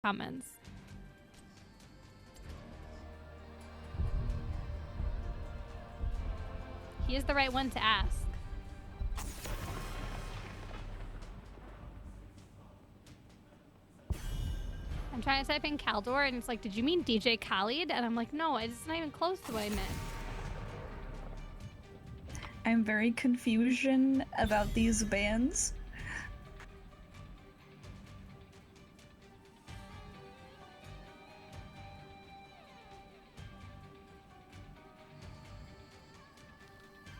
comments. He is the right one to ask. I'm trying to type in Caldor and it's like, did you mean DJ Khaled? And I'm like, no, it's not even close to what I meant. I'm very confusion about these bands.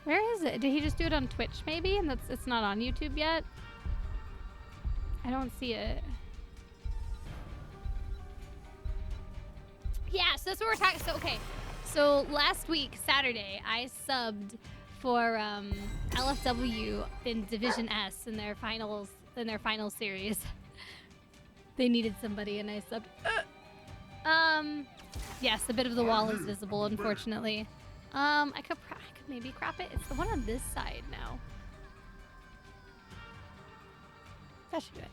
Where is it? Did he just do it on Twitch maybe? And it's not on YouTube yet? I don't see it. Yeah, so that's what we're talking. So okay, so last week Saturday I subbed for LFW in Division S in their finals series. They needed somebody and I subbed. Yes, a bit of the wall is visible, unfortunately. I could maybe crop it. It's the one on this side now. That should do it.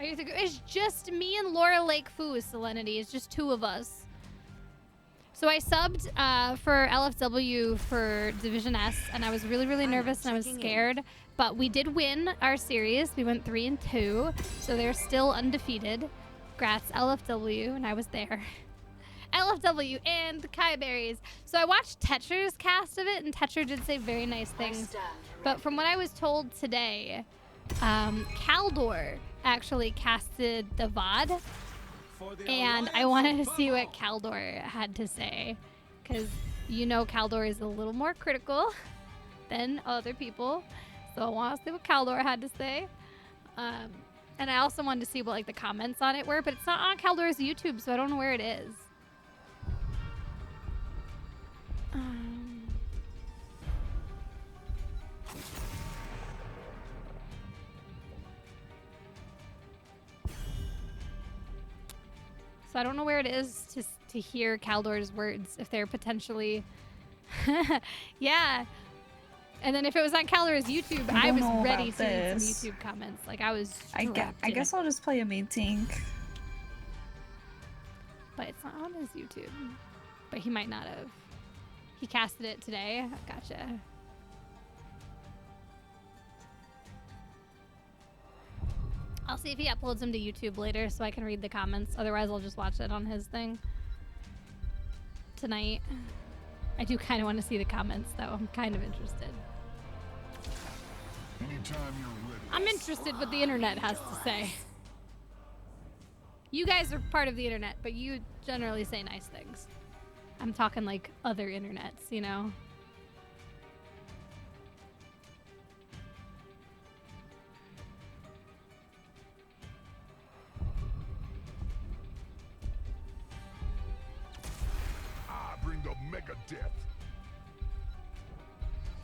It's just me and Laura Lakefu, Selenity. It's just two of us. So I subbed for LFW for Division S, and I was really, really nervous and I was scared. But we did win our series. We went 3-2, so they're still undefeated. Congrats, LFW, and I was there. LFW and the Kiyeberries. So I watched Tetcher's cast of it, and Tetcher did say very nice things. But from what I was told today, Caldor actually casted the VOD, and I wanted to see what Caldor had to say, because you know Caldor is a little more critical than other people, so I want to see what Caldor had to say. And I also wanted to see what like the comments on it were, but it's not on Caldor's YouTube, so I don't know where it is. So I don't know where it is to hear Caldor's words, if they're potentially... Yeah. And then if it was on Caldor's YouTube, I was ready to read some YouTube comments. Like, I was I guess I'll just play a main tank. But it's not on his YouTube. But he might not have. He casted it today. Gotcha. I'll see if he uploads them to YouTube later so I can read the comments. Otherwise, I'll just watch it on his thing tonight. I do kind of want to see the comments, though. I'm kind of interested. Anytime you're ready. I'm interested what the internet has to say. You guys are part of the internet, but you generally say nice things. I'm talking like other internets, you know? Bring the mega death.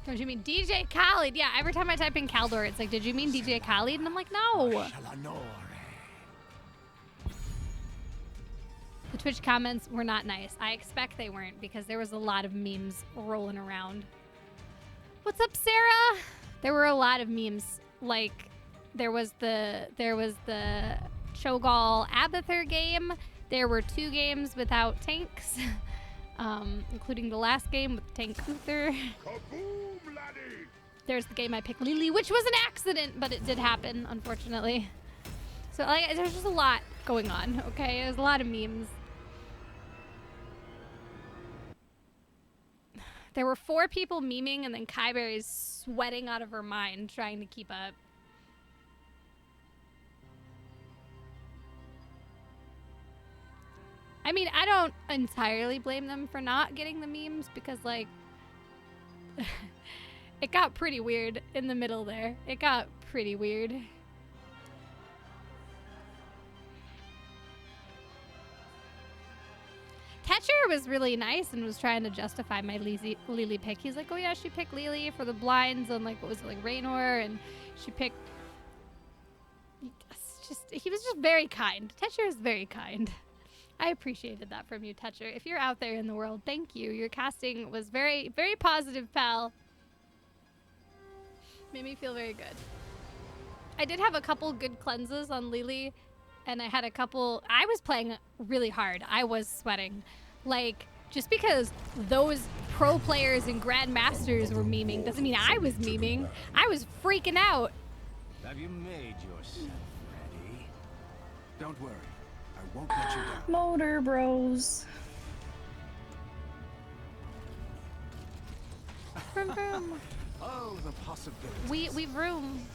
Don't you mean DJ Khaled? Yeah, every time I type in Caldor, it's like, did you mean DJ Khaled? And I'm like, no. The Twitch comments were not nice. I expect they weren't because there was a lot of memes rolling around. What's up, Sarah? There were a lot of memes. Like, there was the Cho'Gall Abathur game. There were 2 games without tanks. Including the last game with Tank Uther. There's the game I picked Lily, which was an accident, but it did happen, unfortunately. So like, there's just a lot going on, okay? There's a lot of memes. There were 4 people memeing, and then Kiyeberries sweating out of her mind trying to keep up. I mean, I don't entirely blame them for not getting the memes because, like, it got pretty weird in the middle there. It got pretty weird. Tetcher was really nice and was trying to justify my Lily pick. He's like, oh yeah, she picked Lily for the blinds on, like, what was it, like, Raynor, and she picked... He was just very kind. Tetcher is very kind. I appreciated that from you, Tetcher. If you're out there in the world, thank you. Your casting was very, very positive, pal. Made me feel very good. I did have a couple good cleanses on Lily, and I had a couple. I was playing really hard. I was sweating, like just because those pro players and grandmasters were memeing doesn't mean I was memeing. I was freaking out. Have you made yourself ready? Don't worry, I won't let you down. Motor bros. Vroom, vroom. Oh, the possibilities. We've room.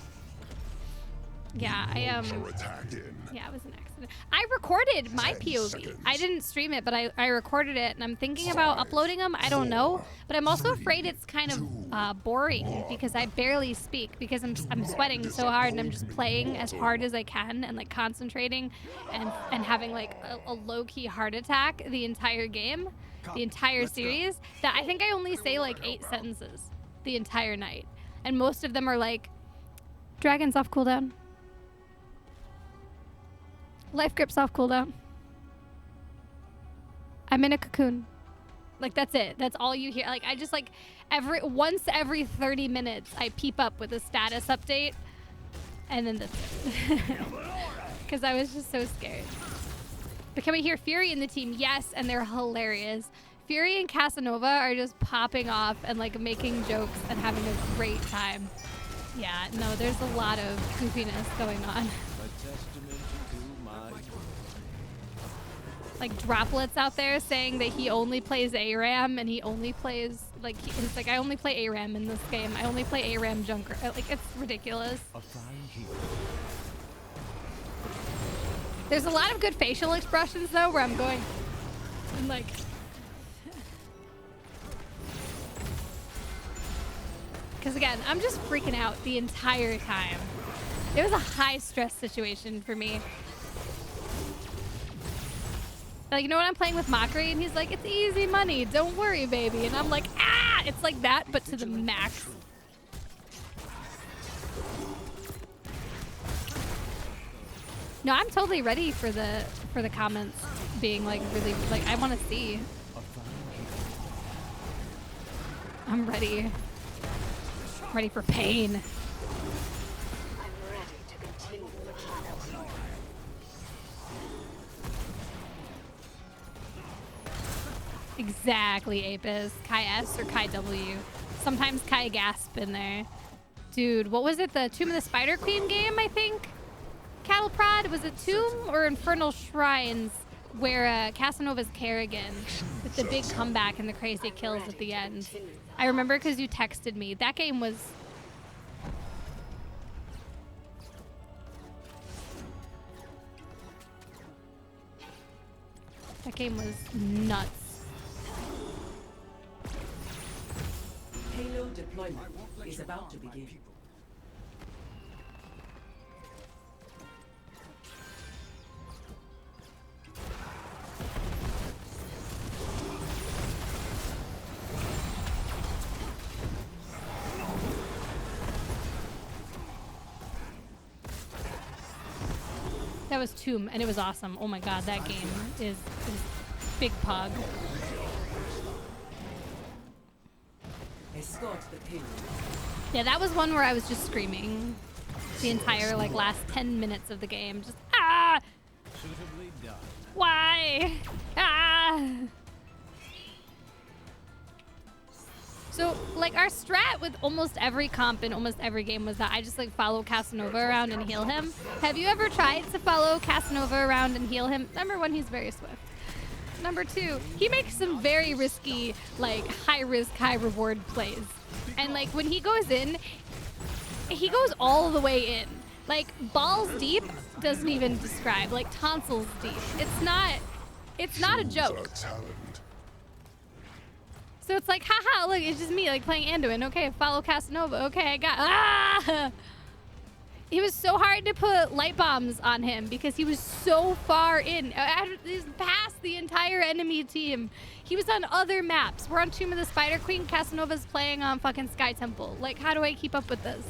Yeah, I Are attacking. Yeah, it was an accident. I recorded my 10 POV. seconds. I didn't stream it, but I recorded it, and I'm thinking about uploading them. I don't know, but I'm also afraid it's kind of boring because I barely speak because I'm sweating so hard and I'm just playing as hard as I can and like concentrating and having like a low-key heart attack the entire game, the entire series. That I think I only say like 8 sentences the entire night, and most of them are like, "Dragons off cooldown. Life grip's off cooldown. I'm in a cocoon." Like that's it. That's all you hear. Like I just like once every 30 minutes I peep up with a status update, and then that's it. Because I was just so scared. But can we hear Fury in the team? Yes, and they're hilarious. Fury and Casanova are just popping off and like making jokes and having a great time. Yeah, no, there's a lot of goofiness going on. Like droplets out there saying that he only plays ARAM and he only plays like he's like, I only play ARAM in this game. I only play ARAM Junker. Like it's ridiculous. There's a lot of good facial expressions though where I'm going and like because again, I'm just freaking out the entire time. It was a high stress situation for me. Like, you know what, I'm playing with Mockery and he's like, "It's easy money, don't worry, baby." And I'm like, ah! It's like that, but to the max. No, I'm totally ready for the comments being like really, like, I want to see. I'm ready. I'm ready for pain. Exactly, Apis. Kai S or Kai W. Sometimes Kai Gasp in there. Dude, what was it? The Tomb of the Spider Queen game, I think? Cattle Prod? Was it Tomb or Infernal Shrines where Casanova's Kerrigan with the big comeback and the crazy kills at the end? I remember because you texted me. That game was... That game was nuts. Payload deployment is about to begin. That was Tomb, and it was awesome. Oh my god, that game is big pog. Escort the payload. Yeah, that was one where I was just screaming the entire like last 10 minutes of the game. Just ah! Why? Ah! So like our strat with almost every comp in almost every game was that I just like follow Casanova around and heal him. Have you ever tried to follow Casanova around and heal him? Number 1, he's very swift. Number 2, he makes some very risky, like high risk, high reward plays. And like when he goes in, he goes all the way in. Like balls deep doesn't even describe, like tonsils deep. It's not a joke. So it's like, haha, look, it's just me like playing Anduin. Okay, follow Casanova. Okay, I got, ah! It was so hard to put light bombs on him because he was so far in. He's past the entire enemy team. He was on other maps. We're on Tomb of the Spider Queen. Casanova's playing on fucking Sky Temple. Like, how do I keep up with this?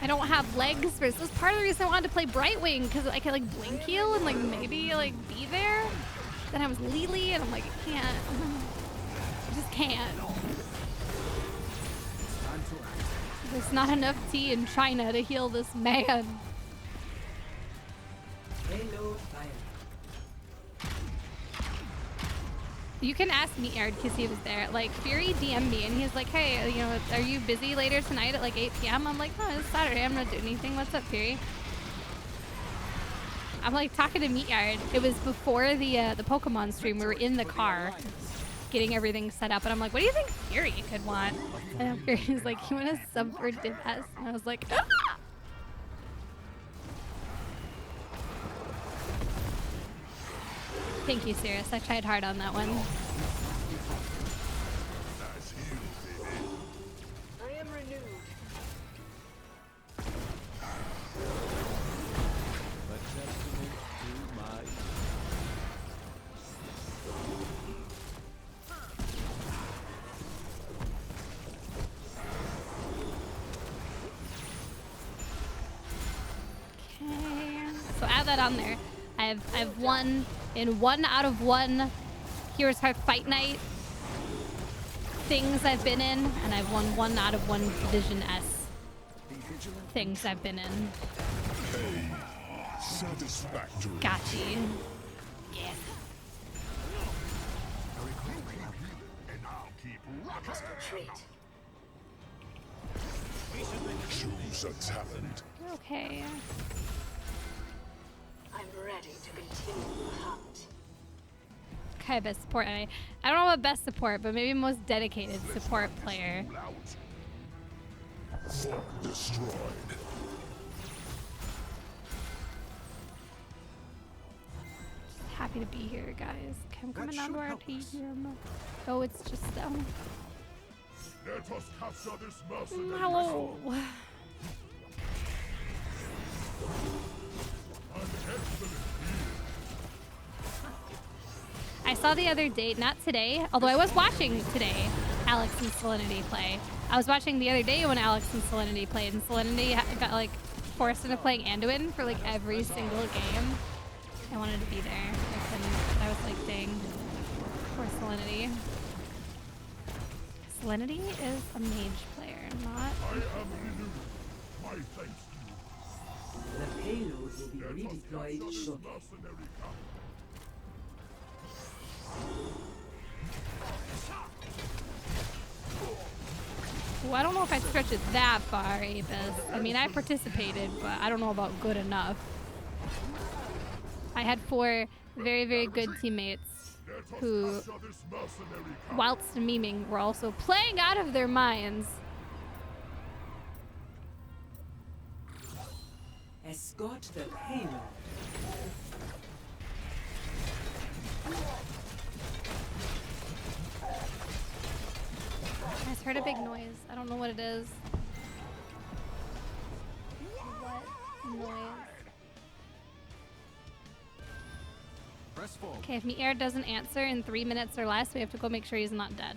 I don't have legs. This was part of the reason I wanted to play Brightwing because I could like blink heal and like maybe like be there. Then I was Lily and I'm like, I can't. I just can't. There's not enough tea in China to heal this man. Payload fired. You can ask Meatyard because he was there. Like, Fury DM'd me and he's like, hey, you know, are you busy later tonight at like 8 p.m.? I'm like, no, it's Saturday. I'm not doing anything. What's up, Fury? I'm like talking to Meatyard. It was before the Pokemon stream. We were in the car getting everything set up. And I'm like, what do you think Fury could want? And Fury's like, you want to sub for Divas? And I was like, ah! Thank you, Sirius. I tried hard on that one. I am renewed. A testament to my Okay. So add that on there. I've won in 1 out of 1 Heroes Hearth Fight Night things I've been in, and I've won 1 out of 1 Division S things I've been in. Satisfactory. Gotcha. Yes. And I'll keep rocking. Retreat. Choose a talent. Okay. I'm ready to continue the hunt. Okay, best support. I don't know what best support, but maybe most dedicated support player. Form destroyed. Happy to be here, guys. Okay, I'm coming down should to our help us. team. Oh, it's just them. Let us capture this mercenary. Hello. An excellent I saw the other day, not today, although I was watching today, Alex and Salinity play. I was watching the other day when Alex and Salinity played, and Salinity got like forced into playing Anduin for like every single game. I wanted to be there. I couldn't. I was like, dang. Poor Salinity. Salinity is a mage player, not. I am renewed. My thanks to you. The payload will be Let us redeployed capture this shortly. mercenary camp. Well, I don't know if I'd stretch it that far, Apis. I mean, I participated, but I don't know about good enough. I had 4 very, very good teammates Let us who, capture this mercenary camp. whilst memeing, were also playing out of their minds. Escort the payload. I just heard a big noise. I don't know what it is. What noise? press forward. Okay, if Meatyard doesn't answer in 3 minutes or less, we have to go make sure he's not dead.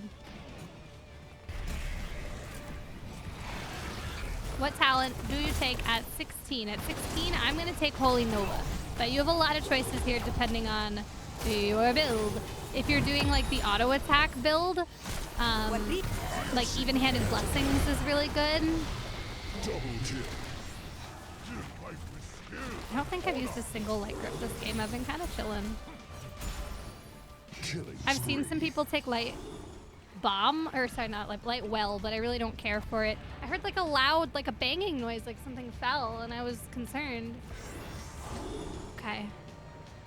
What talent do you take at 16? At 16, I'm going to take Holy Nova. But you have a lot of choices here depending on your build. If you're doing like the auto attack build, like even-handed blessings is really good. Double kill. Life with skill. I don't think I've used a single light grip this game. I've been kind of chilling. Killing I've seen spree. some people take light bomb, or sorry, not like light well, but I really don't care for it. I heard like a loud, like a banging noise, like something fell, and I was concerned. Okay.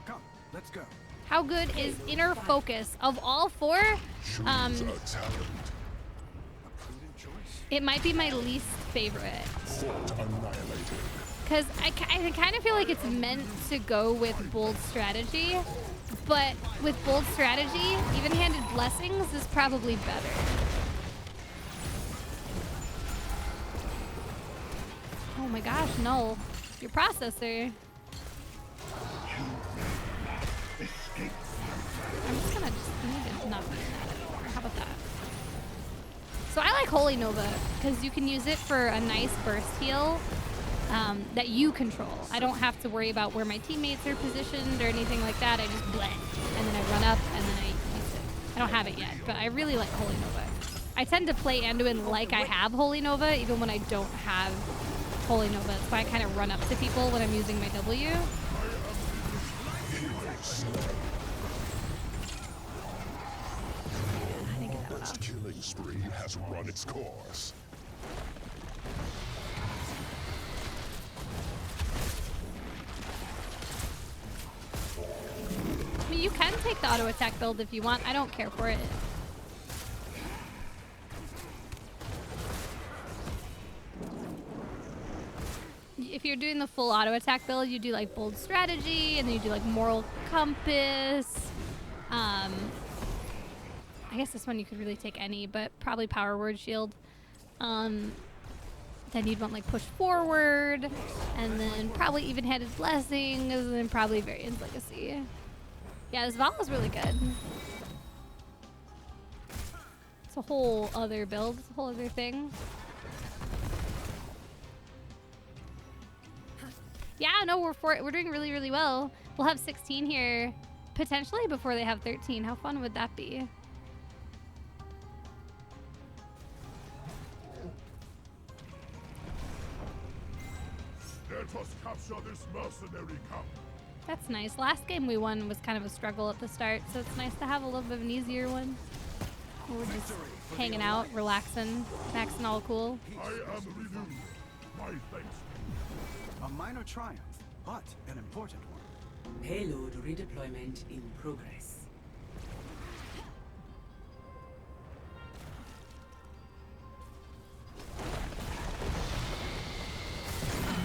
Come, let's go. How good is Inner Focus? Of all 4, Choose a talent. A prudent choice. it might be my least favorite. Fort annihilated. Because I kind of feel like it's meant to go with bold strategy, but with bold strategy, even-handed blessings is probably better. Oh my gosh, no. Your processor. I'm just gonna need to not be that anymore. How about that? So I like Holy Nova because you can use it for a nice burst heal that you control. I don't have to worry about where my teammates are positioned or anything like that. I just blend and then I run up and then I use it. I don't have it yet, but I really like Holy Nova. I tend to play Anduin like I have Holy Nova, even when I don't have Holy Nova. That's why I kind of run up to people when I'm using my W. Its killing spree has run its course. I mean, you can take the auto attack build if you want. I don't care for it. If you're doing the full auto attack build, you do like bold strategy, and then you do like moral compass. I guess this one you could really take any, but probably power word shield. Then you'd want like push forward, and then probably even-handed blessings, and then probably Varian's Legacy. Yeah, this Val is really good. It's a whole other build, it's a whole other thing. Yeah, no, we're doing really, really well. We'll have 16 here, potentially before they have 13. How fun would that be? Let us capture this mercenary camp. That's nice. Last game we won was kind of a struggle at the start, so it's nice to have a little bit of an easier one. We're just hanging out, relaxing, maxing all cool. I am renewed. My thanks. A minor triumph, but an important one. Payload redeployment in progress.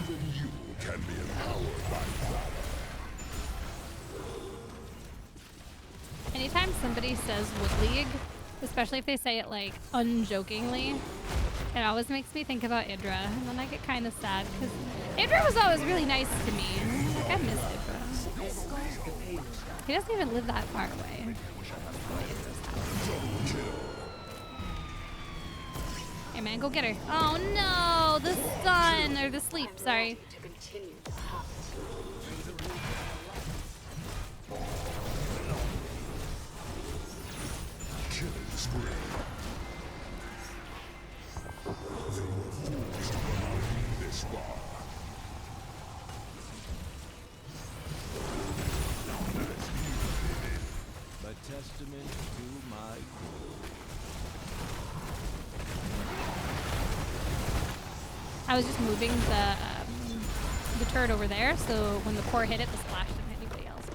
Even you can be empowered by valor. Anytime somebody says Wood League, especially if they say it like unjokingly, it always makes me think about Idra, and then I get kind of sad because Idra was always really nice to me. Like, I miss Idra. He doesn't even live that far away. Hey man, go get her. Oh no, the sun, or the sleep, sorry. To continue the hunt. Killing spree. They were fools to run this far. A testament to my I was just moving the turret over there, so when the core hit it, the splash didn't hit anybody else.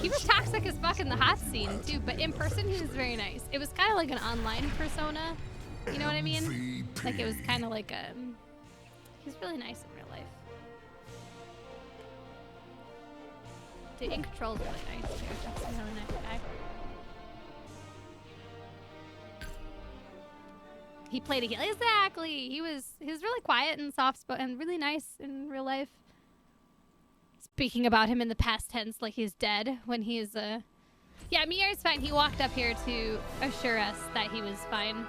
He was toxic as fuck in the hot scene too, but in person he was very nice. It was kind of like an online persona, you know what I mean? Like it was kind of like a. He's really nice in real life. Dude, in control's really nice too. That's a really nice guy. He played a heel. Exactly. He was really quiet and soft spoken and really nice in real life. Speaking about him in the past tense, like he's dead when he's yeah, Mier's fine. He walked up here to assure us that he was fine.